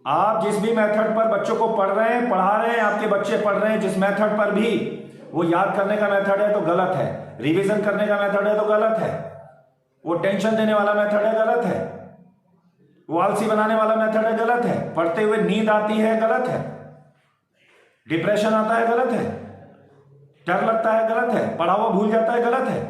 आप जिस भी मेथड पर बच्चों को पढ़ रहे हैं, पढ़ा रहे हैं, आपके बच्चे पढ़ रहे हैं, जिस मेथड पर भी वो याद करने का मेथड है तो गलत है, रिवीजन करने का मेथड है तो गलत है, वो टेंशन देने वाला मेथड है गलत है, वो आलसी बनाने वाला मेथड है गलत है, पढ़ते हुए नींद आती है गलत है, डिप्रेशन आता है गलत है, डर लगता है गलत है, पढ़ा हुआ भूल जाता है गलत है।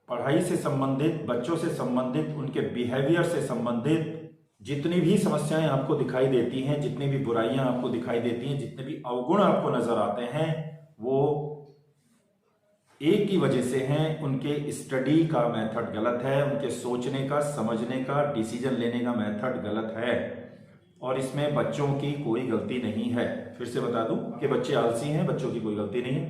पढ़ाई से संबंधित, बच्चों से संबंधित, उनके बिहेवियर से संबंधित जितनी भी समस्याएं आपको दिखाई देती हैं, जितनी भी बुराइयां आपको दिखाई देती हैं, जितने भी अवगुण आपको नजर आते हैं, वो एक ही वजह से हैं, उनके स्टडी का मेथड गलत है, उनके सोचने का, समझने का, डिसीजन लेने का मेथड गलत है। और इसमें बच्चों की कोई गलती नहीं है। फिर से बता दूं कि बच्चे आलसी हैं, बच्चों की कोई गलती नहीं है।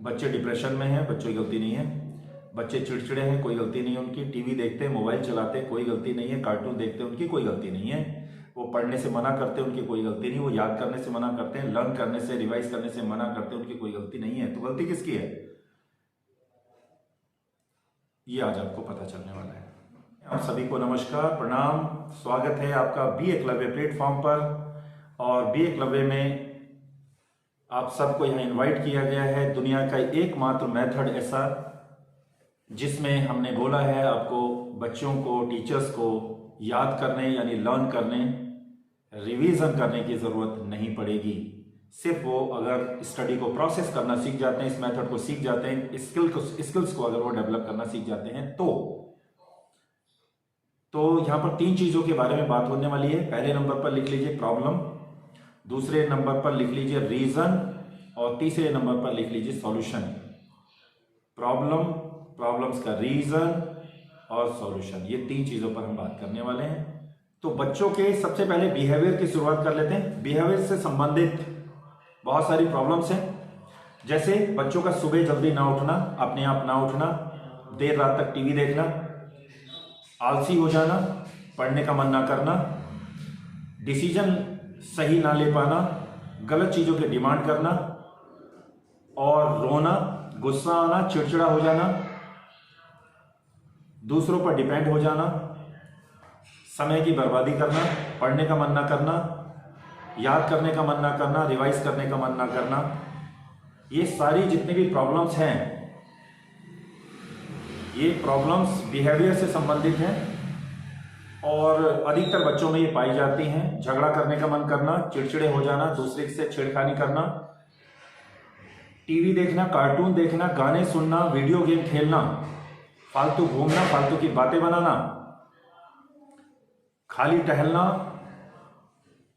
बच्चे डिप्रेशन में हैं, बच्चों की गलती नहीं है। बच्चे चिड़चिड़े हैं, कोई गलती नहीं है उनकी। टीवी देखते हैं, मोबाइल चलाते हैं, कोई गलती नहीं है। कार्टून देखते हैं, उनकी कोई गलती नहीं है। वो पढ़ने से मना करते हैं, उनकी कोई गलती नहीं। वो याद करने से मना करते हैं, लर्न करने से, रिवाइज करने से मना करते हैं, उनकी कोई गलती नहीं है। तो गलती किसकी है, ये आज आपको पता चलने वाला है। आप सभी को नमस्कार, प्रणाम, स्वागत है आपका बी एकलव्य प्लेटफॉर्म पर। और बी एकलव्य में आप सबको यहाँ इनवाइट किया गया है। दुनिया का एकमात्र मेथड ऐसा जिसमें हमने बोला है आपको बच्चों को, टीचर्स को याद करने यानी लर्न करने, रिवीजन करने की जरूरत नहीं पड़ेगी। सिर्फ वो अगर स्टडी को प्रोसेस करना सीख जाते हैं, इस मेथड को सीख जाते हैं, स्किल्स को अगर वो डेवलप करना सीख जाते हैं तो यहां पर 3 चीजों के बारे में बात होने वाली है। पहले नंबर पर लिख लीजिए प्रॉब्लम, दूसरे नंबर पर लिख लीजिए रीजन, और तीसरे नंबर पर लिख लीजिए सॉल्यूशन। प्रॉब्लम, प्रॉब्लम्स का रीजन और सॉल्यूशन, ये 3 चीजों पर हम बात करने वाले हैं। तो बच्चों के सबसे पहले बिहेवियर की शुरुआत कर लेते हैं। बिहेवियर से संबंधित बहुत सारी प्रॉब्लम्स हैं, जैसे बच्चों का सुबह जल्दी ना उठना, अपने आप ना उठना, देर रात तक टीवी देखना, आलसी हो जाना, पढ़ने का मन ना करना, डिसीजन सही ना ले पाना, गलत चीजों की डिमांड करना, और रोना, गुस्सा आना, चिड़चिड़ा हो जाना, दूसरों पर डिपेंड हो जाना, समय की बर्बादी करना, पढ़ने का मन ना करना, याद करने का मन ना करना, रिवाइज करने का मन ना करना। ये सारी जितनी भी प्रॉब्लम्स हैं, ये प्रॉब्लम्स बिहेवियर से संबंधित हैं और अधिकतर बच्चों में ये पाई जाती हैं। झगड़ा करने का मन करना, चिड़चिड़े हो जाना, दूसरे से छेड़खानी करना, टीवी देखना, कार्टून देखना, गाने सुनना, वीडियो गेम खेलना, फालतू घूमना, फालतू की बातें बनाना, खाली टहलना,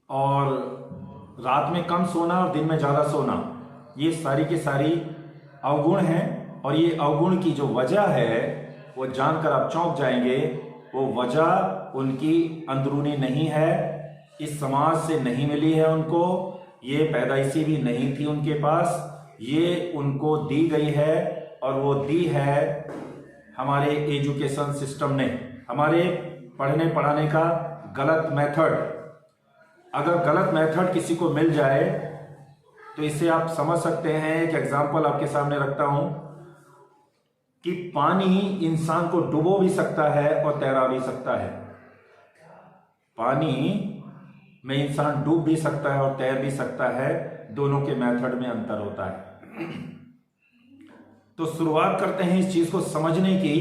और रात में कम सोना और दिन में ज्यादा सोना, ये सारी की सारी अवगुण हैं। और ये अवगुण की जो वजह है वो जानकर आप चौंक जाएंगे। वो वजह उनकी अंदरूनी नहीं है, इस समाज से नहीं मिली है उनको, ये पैदाइशी भी नहीं थी उनके पास, ये उनको दी गई है। और वो दी है हमारे एजुकेशन सिस्टम ने, हमारे पढ़ने पढ़ाने का गलत मेथड। अगर गलत मेथड किसी को मिल जाए तो इससे आप समझ सकते हैं। एक एग्जाम्पल आपके सामने रखता हूं कि पानी इंसान को डुबो भी सकता है और तैरा भी सकता है। पानी में इंसान डूब भी सकता है और तैर भी सकता है, दोनों के मेथड में अंतर होता है। तो शुरुआत करते हैं इस चीज को समझने की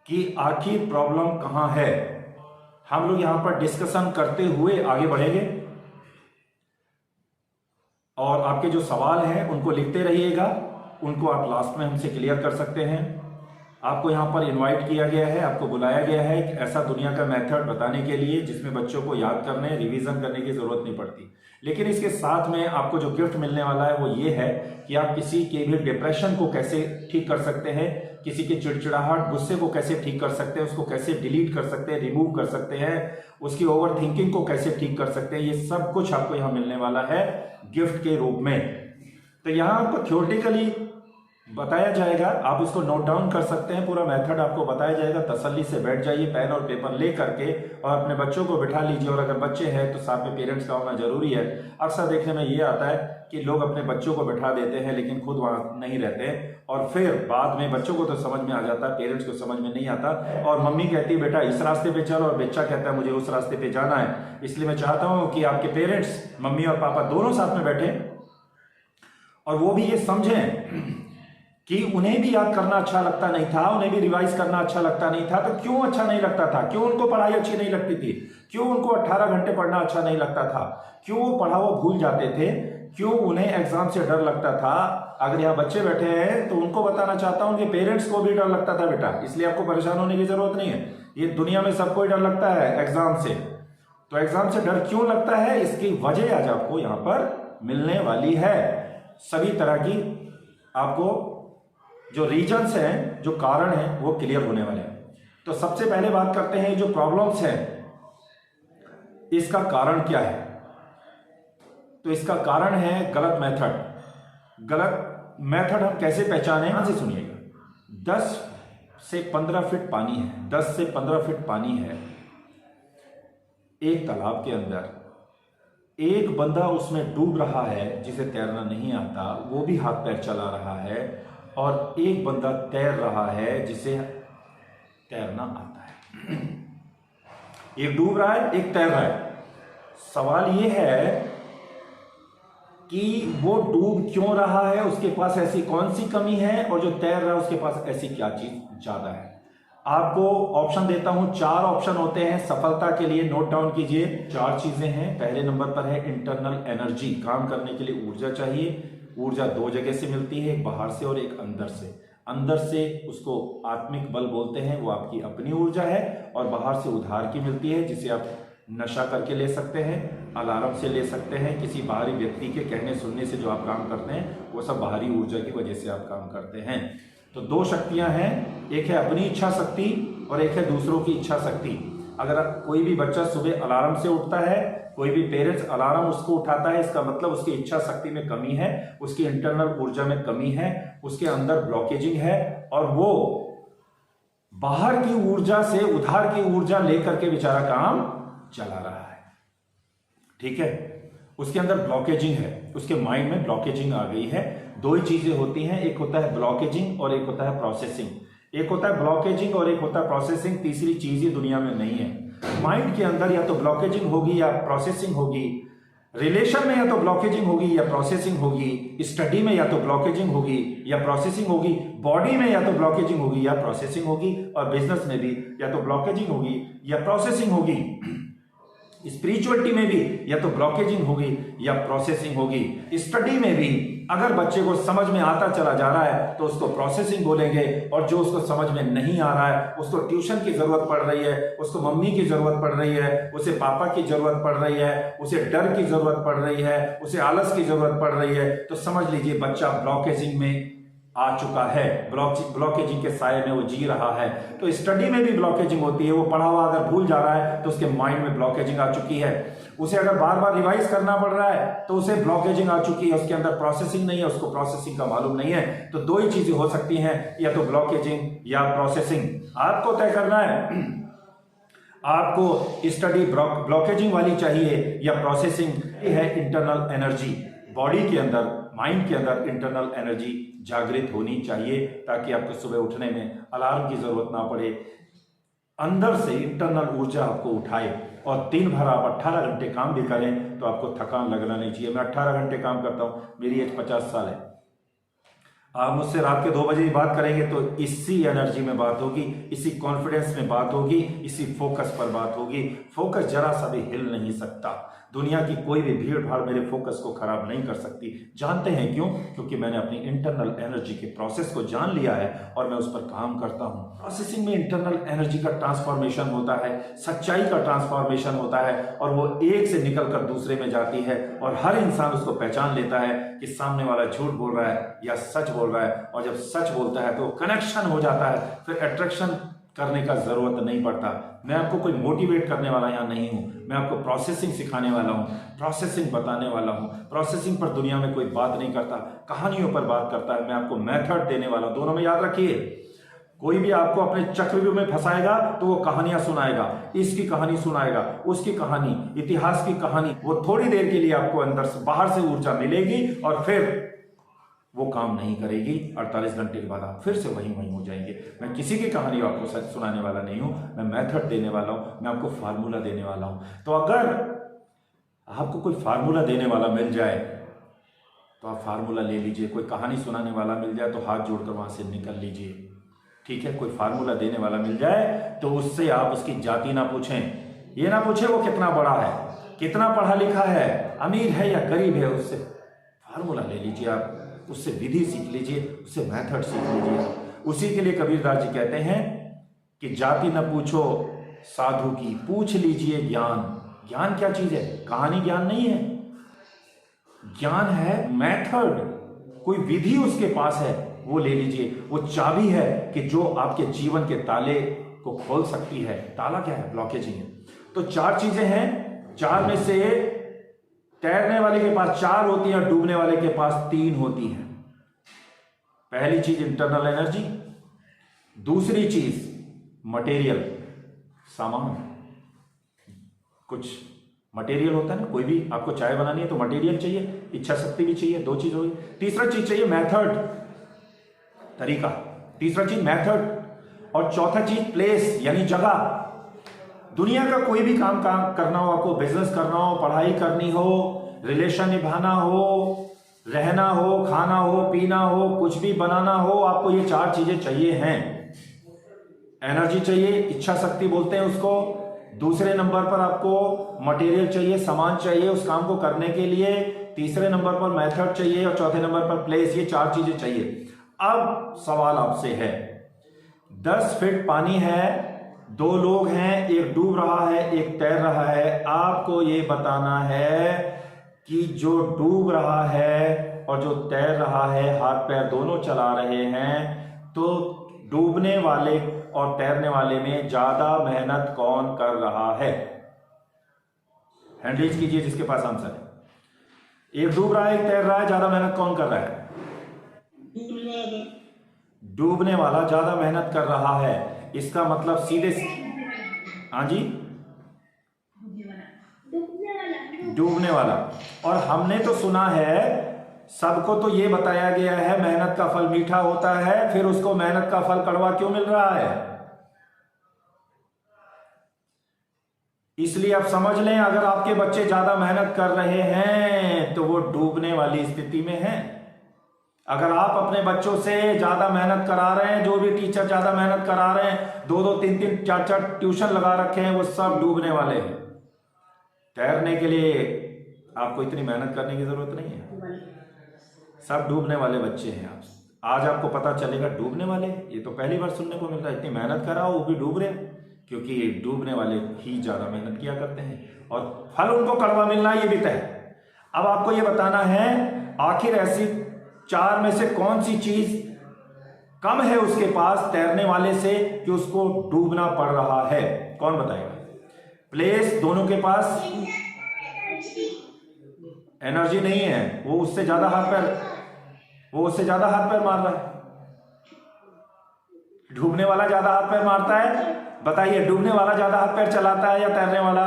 कि आखिर प्रॉब्लम कहां है। हम लोग यहां पर डिस्कशन करते हुए आगे बढ़ेंगे और आपके जो सवाल हैं उनको लिखते रहिएगा, उनको आप लास्ट में हमसे क्लियर कर सकते हैं। आपको यहाँ पर इनवाइट किया गया है, आपको बुलाया गया है एक ऐसा दुनिया का मेथड बताने के लिए जिसमें बच्चों को याद करने, रिवीजन करने की जरूरत नहीं पड़ती। लेकिन इसके साथ में आपको जो गिफ्ट मिलने वाला है वो ये है कि आप किसी के भी डिप्रेशन को कैसे ठीक कर सकते हैं, किसी के चिड़चिड़ाहट, गुस्से को कैसे ठीक कर सकते हैं, उसको कैसे डिलीट कर सकते हैं, रिमूव कर सकते हैं, उसकी ओवर थिंकिंग को कैसे ठीक कर सकते हैं, ये सब कुछ आपको यहाँ मिलने वाला है गिफ्ट के रूप में। तो यहाँ आपको थ्योरेटिकली बताया जाएगा, आप उसको नोट डाउन कर सकते हैं, पूरा मेथड आपको बताया जाएगा। तसल्ली से बैठ जाइए, पेन और पेपर ले करके, और अपने बच्चों को बिठा लीजिए। और अगर बच्चे हैं तो साथ में पेरेंट्स का होना जरूरी है। अक्सर देखने में ये आता है कि लोग अपने बच्चों को बिठा देते हैं लेकिन खुद वहां नहीं रहते, और फिर बाद में बच्चों को तो समझ में आ जाता है, पेरेंट्स को समझ में नहीं आता। और मम्मी कहती है बेटा इस रास्ते पे चल, और बच्चा कहता है मुझे उस रास्ते पे जाना है। इसलिए मैं चाहता हूं कि आपके पेरेंट्स, मम्मी और पापा दोनों साथ में बैठे, और वो भी ये समझें कि उन्हें भी याद करना अच्छा लगता नहीं था, उन्हें भी रिवाइज करना अच्छा लगता नहीं था। तो क्यों अच्छा नहीं लगता था? क्यों उनको पढ़ाई अच्छी नहीं लगती थी? क्यों उनको 18 घंटे पढ़ना अच्छा नहीं लगता था? क्यों वो पढ़ा वो भूल जाते थे? क्यों उन्हें एग्जाम से डर लगता था? अगर यहाँ बच्चे बैठे हैं तो उनको बताना चाहता हूं, उनके पेरेंट्स को भी डर लगता था बेटा, इसलिए आपको परेशान होने की जरूरत नहीं है। ये दुनिया में सबको डर लगता है एग्जाम से। तो एग्जाम से डर क्यों लगता है, इसकी वजह आज आपको यहां पर मिलने वाली है। सभी तरह की आपको जो रीजंस हैं, जो कारण हैं, वो क्लियर होने वाले हैं। तो सबसे पहले बात करते हैं जो प्रॉब्लम्स हैं, इसका कारण क्या है? तो इसका कारण है गलत मेथड। गलत मेथड हम कैसे पहचानें? ध्यान से सुनिएगा। 10 से 15 फीट पानी है, 10 से 15 फीट पानी है एक तालाब के अंदर। एक बंदा उसमें डूब रहा है जिसे तैरना नहीं आता, वो भी हाथ पैर चला रहा है, और एक बंदा तैर रहा है जिसे तैरना आता है। एक डूब रहा है, एक तैर रहा है। सवाल यह है कि वो डूब क्यों रहा है, उसके पास ऐसी कौन सी कमी है, और जो तैर रहा है उसके पास ऐसी क्या चीज ज्यादा है। आपको ऑप्शन देता हूं, 4 ऑप्शन होते हैं सफलता के लिए, नोट डाउन कीजिए। 4 चीजें हैं। पहले नंबर पर है इंटरनल एनर्जी, काम करने के लिए ऊर्जा चाहिए। ऊर्जा 2 जगह से मिलती है, एक बाहर से और एक अंदर से। अंदर से उसको आत्मिक बल बोलते हैं, वो आपकी अपनी ऊर्जा है, और बाहर से उधार की मिलती है, जिसे आप नशा करके ले सकते हैं, अलार्म से ले सकते हैं, किसी बाहरी व्यक्ति के कहने सुनने से जो आप काम करते हैं, वो सब बाहरी ऊर्जा की वजह से आप काम करते हैं। तो 2 शक्तियां हैं, एक है अपनी इच्छा शक्ति और एक है दूसरों की इच्छा शक्ति। अगर कोई भी बच्चा सुबह अलार्म से उठता है, कोई भी पेरेंट्स अलार्म उसको उठाता है, इसका मतलब उसकी इच्छा शक्ति में कमी है, उसकी इंटरनल ऊर्जा में कमी है, उसके अंदर ब्लॉकेजिंग है, और वो बाहर की ऊर्जा से उधार की ऊर्जा लेकर के बेचारा काम चला रहा है। ठीक है, उसके अंदर ब्लॉकेजिंग है, उसके माइंड में ब्लॉकेजिंग आ गई है। 2 ही चीजें होती हैं, एक होता है ब्लॉकेजिंग और एक होता है प्रोसेसिंग। एक होता है ब्लॉकेजिंग और एक होता है प्रोसेसिंग। तीसरी चीज ही दुनिया में नहीं है। माइंड के अंदर या तो ब्लॉकेजिंग होगी या प्रोसेसिंग होगी, रिलेशन में या तो ब्लॉकेजिंग होगी या प्रोसेसिंग होगी, स्टडी में या तो ब्लॉकेजिंग होगी या प्रोसेसिंग होगी, बॉडी में या तो ब्लॉकेजिंग होगी या प्रोसेसिंग होगी, और बिजनेस में भी या तो ब्लॉकेजिंग होगी या प्रोसेसिंग होगी। स्पिरिचुअलिटी में भी या तो ब्लॉकेजिंग होगी या प्रोसेसिंग होगी। स्टडी में भी अगर बच्चे को समझ में आता चला जा रहा है तो उसको प्रोसेसिंग बोलेंगे, और जो उसको समझ में नहीं आ रहा है, उसको ट्यूशन की जरूरत पड़ रही है, उसको मम्मी की जरूरत पड़ रही है, उसे पापा की जरूरत पड़ रही है, उसे डर की जरूरत पड़ रही है, उसे आलस की जरूरत पड़ रही है, तो समझ लीजिए बच्चा ब्लॉकेजिंग में आ चुका है, ब्लॉकेजिंग के साये में वो जी रहा है। तो स्टडी में भी ब्लॉकेजिंग होती है, वो पढ़ा हुआ अगर भूल जा रहा है तो उसके माइंड में ब्लॉकेजिंग आ चुकी है। उसे अगर बार बार रिवाइज करना पड़ रहा है तो उसे ब्लॉकेजिंग आ चुकी है, उसके अंदर प्रोसेसिंग नहीं है, उसको प्रोसेसिंग का मालूम नहीं है। तो 2 ही चीजें हो सकती हैं, या तो ब्लॉकेजिंग या प्रोसेसिंग। आपको तय करना है, आपको स्टडी ब्लॉकेजिंग वाली चाहिए या प्रोसेसिंग। है इंटरनल एनर्जी, बॉडी के अंदर, माइंड के अंदर इंटरनल एनर्जी जागृत होनी चाहिए, ताकि आपको सुबह उठने में अलार्म की जरूरत ना पड़े। अंदर से इंटरनल ऊर्जा आपको उठाए, और दिन भर आप 18 घंटे काम भी करें तो आपको थकान लगना नहीं चाहिए। मैं 18 घंटे काम करता हूं, मेरी एज 50 साल है। आप मुझसे रात के 2 बजे भी बात करेंगे तो इसी एनर्जी में बात होगी, इसी कॉन्फिडेंस में बात होगी, इसी फोकस पर बात होगी। फोकस जरा सा भी हिल नहीं सकता। दुनिया की कोई भी भीड़ भाड़ मेरे फोकस को खराब नहीं कर सकती। जानते हैं क्यों? क्योंकि मैंने अपनी इंटरनल एनर्जी के प्रोसेस को जान लिया है और मैं उस पर काम करता हूं। प्रोसेसिंग में इंटरनल एनर्जी का ट्रांसफॉर्मेशन होता है, सच्चाई का ट्रांसफॉर्मेशन होता है, और वो एक से निकलकर दूसरे में जाती है, और हर इंसान उसको पहचान लेता है कि सामने वाला झूठ बोल रहा है या सच बोल रहा है। और जब सच बोलता है तो कनेक्शन हो जाता है, फिर अट्रैक्शन करने का जरूरत नहीं पड़ता। मैं आपको कोई मोटिवेट करने वाला यहाँ नहीं हूँ, मैं आपको प्रोसेसिंग सिखाने वाला हूँ, प्रोसेसिंग बताने वाला हूँ। प्रोसेसिंग पर दुनिया में कोई बात नहीं करता, कहानियों पर बात करता है। मैं आपको मेथड देने वाला हूँ। दोनों में याद रखिए, कोई भी आपको अपने चक्रव्यूह में फंसाएगा तो वो कहानियां सुनाएगा, इसकी कहानी सुनाएगा, उसकी कहानी, इतिहास की कहानी। वो थोड़ी देर के लिए आपको अंदर से बाहर से ऊर्जा मिलेगी और फिर वो काम नहीं करेगी। 48 घंटे के बाद आप फिर से वहीं हो जाएंगे। मैं किसी की कहानी आपको सच सुनाने वाला नहीं हूं, मैं मेथड देने वाला हूं, मैं आपको फार्मूला देने वाला हूं। तो अगर आपको कोई फार्मूला देने वाला मिल जाए तो आप फार्मूला ले लीजिए। कोई कहानी सुनाने वाला मिल जाए तो हाथ जोड़कर वहां से निकल लीजिए, ठीक है। कोई फार्मूला देने वाला मिल जाए तो उससे आप उसकी जाति ना पूछें, ये ना पूछें वो कितना बड़ा है, कितना पढ़ा लिखा है, अमीर है या गरीब है। उससे फार्मूला ले लीजिए, आप उससे विधि सीख लीजिए, उससे मेथड सीख लीजिए। उसी के लिए कबीरदास जी कहते हैं कि जाति न पूछो साधु की, पूछ लीजिए ज्ञान। ज्ञान क्या चीज है? कहानी ज्ञान नहीं है, ज्ञान है मेथड, कोई विधि उसके पास है, वो ले लीजिए। वो चाबी है कि जो आपके जीवन के ताले को खोल सकती है। ताला क्या है? ब्लॉकेजिंग है। तो 4 चीजें हैं, 4 में से तैरने वाले के पास 4 होती है, डूबने वाले के पास 3 होती है। पहली चीज इंटरनल एनर्जी, दूसरी चीज मटेरियल, सामान। कुछ मटेरियल होता है ना, कोई भी आपको चाय बनानी है तो मटेरियल चाहिए, इच्छा शक्ति भी चाहिए, 2 चीज होगी। तीसरा चीज चाहिए मेथड, तरीका। तीसरा चीज मेथड, और चौथा चीज प्लेस यानी जगह। दुनिया का कोई भी काम करना हो, आपको बिजनेस करना हो, पढ़ाई करनी हो, रिलेशन निभाना हो, रहना हो, खाना हो, पीना हो, कुछ भी बनाना हो, आपको ये 4 चीजें चाहिए हैं। एनर्जी चाहिए, इच्छा शक्ति बोलते हैं उसको। दूसरे नंबर पर आपको मटेरियल चाहिए, सामान चाहिए उस काम को करने के लिए। तीसरे नंबर पर मेथड चाहिए और चौथे नंबर पर प्लेस। ये 4 चीजें चाहिए। अब सवाल आपसे है, 10 फीट पानी है, 2 लोग हैं, एक डूब रहा है, एक तैर रहा है। आपको ये बताना है कि जो डूब रहा है और जो तैर रहा है, हाथ पैर दोनों चला रहे हैं, तो डूबने वाले और तैरने वाले में ज्यादा मेहनत कौन कर रहा है? हैंड रेज कीजिए जिसके पास आंसर है। एक डूब रहा है, एक तैर रहा है, ज्यादा मेहनत कौन कर रहा है? डूबने वाला ज्यादा मेहनत कर रहा है। इसका मतलब सीधे, हाँ जी, डूबने वाला। और हमने तो सुना है, सबको तो ये बताया गया है मेहनत का फल मीठा होता है, फिर उसको मेहनत का फल कड़वा क्यों मिल रहा है? इसलिए आप समझ लें, अगर आपके बच्चे ज्यादा मेहनत कर रहे हैं तो वो डूबने वाली स्थिति में है। अगर आप अपने बच्चों से ज्यादा मेहनत करा रहे हैं, जो भी टीचर ज्यादा मेहनत करा रहे हैं, 2-2, 3-3, 4-4 ट्यूशन लगा रखे हैं, वो सब डूबने वाले हैं। तैरने के लिए आपको इतनी मेहनत करने की जरूरत नहीं है, सब डूबने वाले बच्चे हैं। आप आज आपको पता चलेगा डूबने वाले, ये तो पहली बार सुनने को मिल रहा है। इतनी मेहनत कराओ वो भी डूब रहे, क्योंकि डूबने वाले ही ज्यादा मेहनत किया करते हैं और फल उनको कड़वा मिलना ये भी तय है। अब आपको ये बताना है आखिर ऐसी 4 में से कौन सी चीज कम है उसके पास तैरने वाले से कि उसको डूबना पड़ रहा है? कौन बताएगा? प्लेस, दोनों के पास एनर्जी नहीं है, वो उससे ज्यादा हाथ पैर मार रहा है। डूबने वाला ज्यादा हाथ पैर मारता है। बताइए, डूबने वाला ज्यादा हाथ पैर चलाता है या तैरने वाला?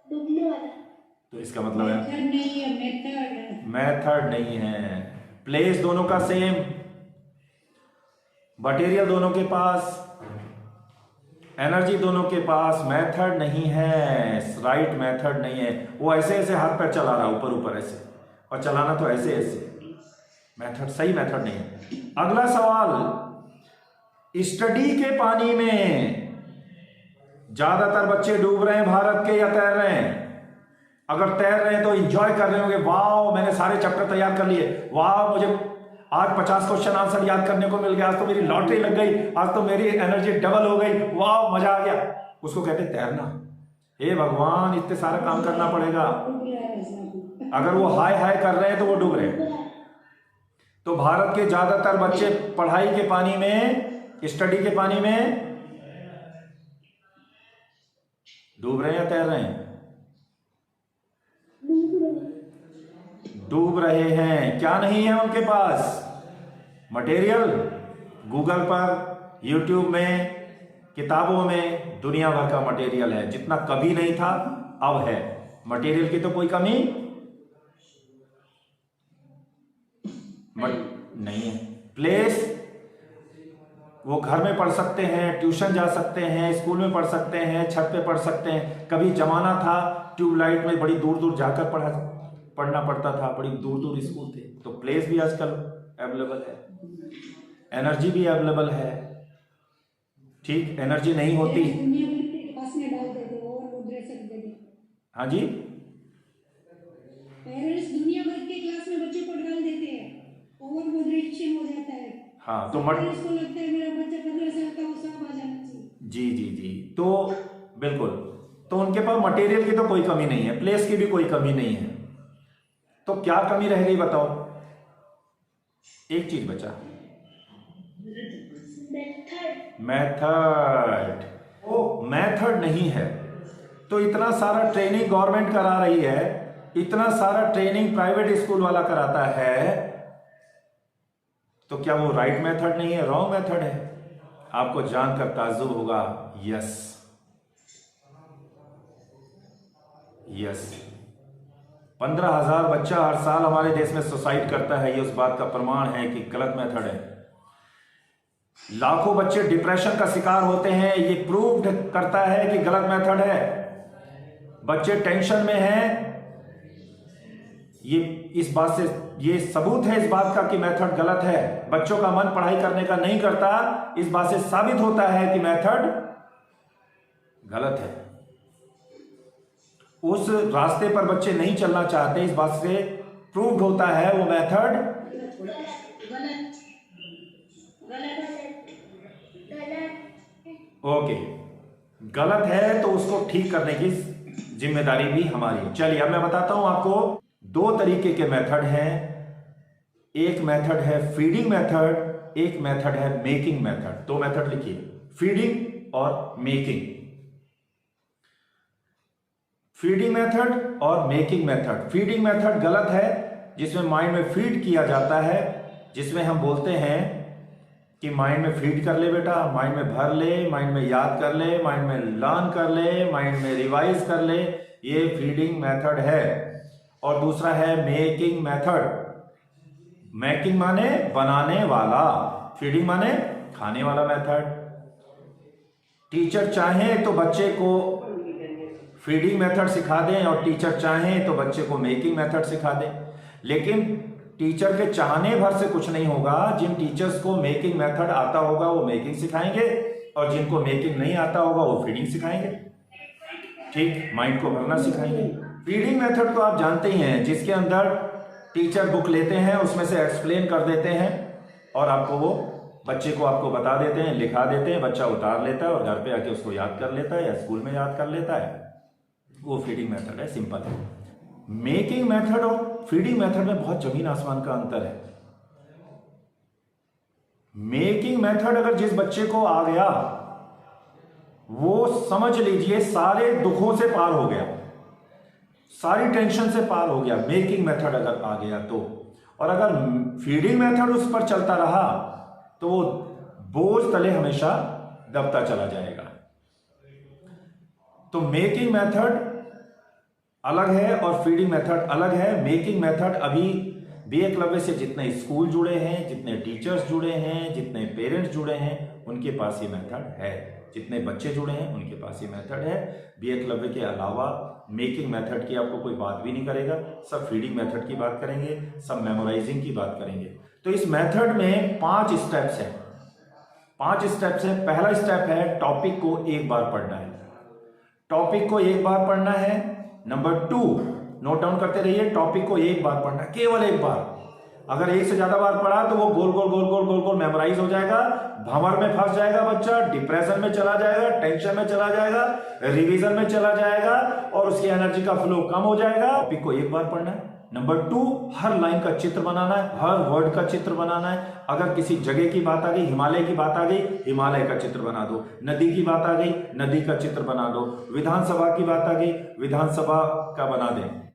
डूबने वाला। तो इसका मतलब है मेथड नहीं है। प्लेस दोनों का सेम, मटेरियल दोनों के पास, एनर्जी दोनों के पास, मेथड नहीं है, राइट मेथड नहीं है। वो ऐसे ऐसे हाथ पैर चला रहा है, ऊपर ऊपर ऐसे, और चलाना तो ऐसे ऐसे। मेथड, सही मेथड नहीं है। अगला सवाल, स्टडी के पानी में ज्यादातर बच्चे डूब रहे हैं भारत के या तैर रहे हैं? अगर तैर रहे हैं तो एंजॉय कर रहे होंगे, वाह मैंने सारे चैप्टर तैयार कर लिए, वाह मुझे आज 50 क्वेश्चन आंसर याद करने को मिल गया, आज तो मेरी लॉटरी लग गई, आज तो मेरी एनर्जी डबल हो गई, वाह मजा आ गया। उसको कहते हैं तैरना। हे भगवान, इतने सारा काम करना पड़ेगा। अगर वो हाय हाय कर रहे हैं तो वो डूब रहे हैं। तो भारत के ज्यादातर बच्चे पढ़ाई के पानी में स्टडी के पानी में डूब रहे हैं या तैर रहे हैं? डूब रहे हैं। क्या नहीं है उनके पास? मटेरियल। गूगल पर, यूट्यूब में, किताबों में दुनिया भर का मटेरियल है। जितना कभी नहीं था अब है। मटेरियल की तो कोई कमी नहीं है। प्लेस, वो घर में पढ़ सकते हैं, ट्यूशन जा सकते हैं, स्कूल में पढ़ सकते हैं, छत पे पढ़ सकते हैं। कभी जमाना था ट्यूबलाइट में बड़ी दूर दूर जाकर पढ़ना पड़ता था, बड़ी दूर दूर स्कूल थे। तो प्लेस भी आजकल अवेलेबल है, एनर्जी भी अवेलेबल है। ठीक, एनर्जी नहीं होती। हाँ जी, पेरेंट्स दुनिया भर के क्लास में बच्चे को डाल देते हैं, ओवर मोडरेशन हो जाता है। हाँ तो पेरेंट्स को लगता है मेरा बच्चा 15 साल का, वो सब आ जाना चाहिए। जी जी जी, तो बिल्कुल। तो उनके पास मटेरियल की तो कोई कमी नहीं है, प्लेस की भी कोई कमी नहीं है। तो क्या कमी रह गई बताओ? एक चीज बचा, मेथड। वो मेथड नहीं है। तो इतना सारा ट्रेनिंग गवर्नमेंट करा रही है, इतना सारा ट्रेनिंग प्राइवेट स्कूल वाला कराता है, तो क्या वो राइट मेथड नहीं है, रॉन्ग मेथड है? आपको जानकर ताज्जुब होगा। यस, 15,000 बच्चा हर साल हमारे देश में सुसाइड करता है। ये उस बात का प्रमाण है कि गलत मेथड है। लाखों बच्चे डिप्रेशन का शिकार होते हैं, ये प्रूव्ड करता है कि गलत मेथड है। बच्चे टेंशन में हैं, ये इस बात से ये सबूत है इस बात का कि मेथड गलत है। बच्चों का मन पढ़ाई करने का नहीं करता, इस बात से साबित होता है कि मेथड गलत है। उस रास्ते पर बच्चे नहीं चलना चाहते, इस बात से प्रूव्ड होता है वो मेथड ओके गलत है। तो उसको ठीक करने की जिम्मेदारी भी हमारी। चलिए अब मैं बताता हूं आपको। 2 तरीके के मेथड हैं। एक मेथड है फीडिंग मेथड, एक मेथड है मेकिंग मेथड। 2 मेथड लिखिए, फीडिंग और मेकिंग। फीडिंग मेथड और मेकिंग मेथड। फीडिंग मेथड गलत है, जिसमें माइंड में फीड किया जाता है, जिसमें हम बोलते हैं कि माइंड में फीड कर ले बेटा, माइंड में भर ले, माइंड में याद कर ले, माइंड में लर्न कर ले, माइंड में रिवाइज कर ले। ये फीडिंग मेथड है। और दूसरा है मेकिंग मेथड। मेकिंग माने बनाने वाला, फीडिंग माने खाने वाला मेथड। टीचर चाहे तो बच्चे को फीडिंग मेथड सिखा दें और टीचर चाहे तो बच्चे को मेकिंग मेथड सिखा दें, लेकिन टीचर के चाहने भर से कुछ नहीं होगा। जिन टीचर्स को मेकिंग मेथड आता होगा वो मेकिंग सिखाएंगे, और जिनको मेकिंग नहीं आता होगा वो फीडिंग सिखाएंगे। ठीक, माइंड को भरना सिखाएंगे। फीडिंग मेथड तो आप जानते ही हैं, जिसके अंदर टीचर बुक लेते हैं, उसमें से एक्सप्लेन कर देते हैं और आपको वो बच्चे को आपको बता देते हैं, लिखा देते हैं, बच्चा उतार लेता है और घर पे आके उसको याद कर लेता है या स्कूल में याद कर लेता है। वो फीडिंग मेथड है, सिंपल है। मेकिंग मेथड और फीडिंग मेथड में बहुत जमीन आसमान का अंतर है। मेकिंग मेथड अगर जिस बच्चे को आ गया वो समझ लीजिए सारे दुखों से पार हो गया, सारी टेंशन से पार हो गया, मेकिंग मेथड अगर आ गया तो। और अगर फीडिंग मेथड उस पर चलता रहा तो वो बोझ तले हमेशा दबता चला जाएगा। तो मेकिंग मेथड अलग है और फीडिंग मेथड अलग है। मेकिंग मेथड अभी बी एकलव्य से जितने स्कूल जुड़े हैं, जितने टीचर्स जुड़े हैं, जितने पेरेंट्स जुड़े हैं, उनके पास ये मेथड है। जितने बच्चे जुड़े हैं उनके पास ये मेथड है। बी एकलव्य के अलावा मेकिंग मेथड की आपको कोई बात भी नहीं करेगा, सब फीडिंग मेथड की बात करेंगे, सब मेमोराइजिंग की बात करेंगे। तो इस मेथड में 5 स्टेप्स हैं। 5 स्टेप्स हैं। पहला स्टेप है टॉपिक को एक बार पढ़ना है। टॉपिक को एक बार पढ़ना है। नंबर 2, नोट डाउन करते रहिए, टॉपिक को एक बार पढ़ना है, केवल एक बार। अगर एक से ज्यादा बार पढ़ा तो वो गोल गोल गोल गोल गोल गोल मेमोराइज हो जाएगा, भंवर में फंस जाएगा बच्चा, डिप्रेशन में चला जाएगा, टेंशन में चला जाएगा, रिवीजन में चला जाएगा और उसकी एनर्जी का फ्लो कम हो जाएगा। टॉपिक को एक बार पढ़ना है। नंबर 2, हर लाइन का चित्र बनाना है, हर वर्ड का चित्र बनाना है। अगर किसी जगह की बात आ गई, हिमालय की बात आ गई, हिमालय का चित्र बना दो। नदी की बात आ गई, नदी का चित्र बना दो। विधानसभा की बात आ गई, विधानसभा का बना दें।